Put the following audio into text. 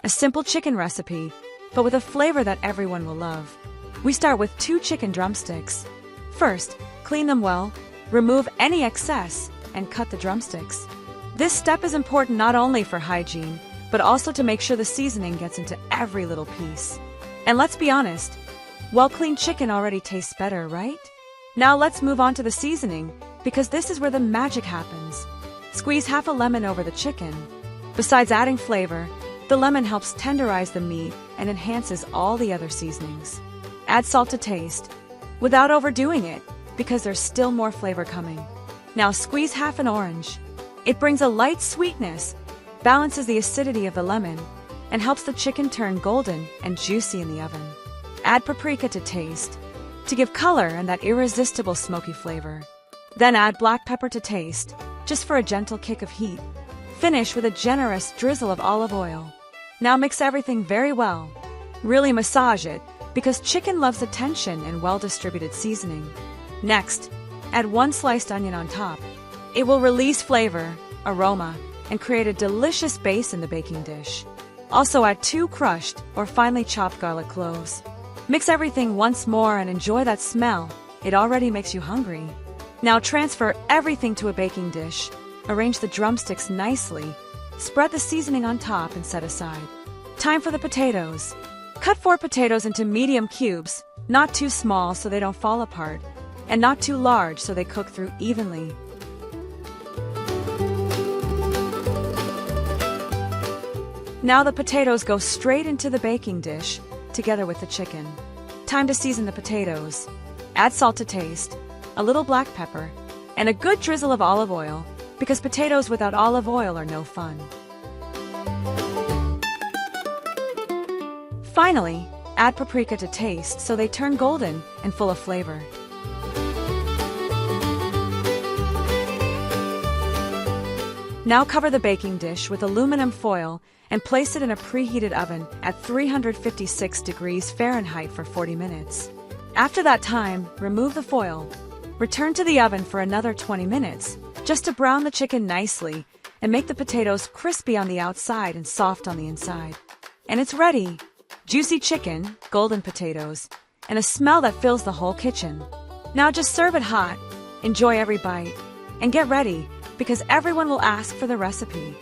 a simple chicken recipe, but with a flavor that everyone will love. We start with 2 chicken drumsticks. First, clean them well, remove any excess, and cut the drumsticks. This step is important not only for hygiene, but also to make sure the seasoning gets into every little piece. And let's be honest, well-cleaned chicken already tastes better, right? Now let's move on to the seasoning, because this is where the magic happens. Squeeze half a lemon over the chicken. Besides adding flavor, the lemon helps tenderize the meat and enhances all the other seasonings. Add salt to taste, without overdoing it, because there's still more flavor coming. Now squeeze half an orange. It brings a light sweetness, balances the acidity of the lemon, and helps the chicken turn golden and juicy in the oven. Add paprika to taste, to give color and that irresistible smoky flavor. Then add black pepper to taste, just for a gentle kick of heat. Finish with a generous drizzle of olive oil. Now mix everything very well. Really massage it, because chicken loves attention and well-distributed seasoning. Next, add 1 sliced onion on top. It will release flavor, aroma, and create a delicious base in the baking dish. Also add 2 crushed or finely chopped garlic cloves. Mix everything once more and enjoy that smell. It already makes you hungry. Now transfer everything to a baking dish. Arrange the drumsticks nicely. Spread the seasoning on top and set aside. Time for the potatoes. Cut 4 potatoes into medium cubes, not too small so they don't fall apart, and not too large so they cook through evenly. Now the potatoes go straight into the baking dish, together with the chicken. Time to season the potatoes. Add salt to taste, a little black pepper, and a good drizzle of olive oil, because potatoes without olive oil are no fun. Finally, add paprika to taste so they turn golden and full of flavor. Now cover the baking dish with aluminum foil and place it in a preheated oven at 356 degrees Fahrenheit for 40 minutes. After that time, remove the foil. Return to the oven for another 20 minutes, just to brown the chicken nicely and make the potatoes crispy on the outside and soft on the inside. And it's ready! Juicy chicken, golden potatoes, and a smell that fills the whole kitchen. Now just serve it hot, enjoy every bite, and get ready, because everyone will ask for the recipe.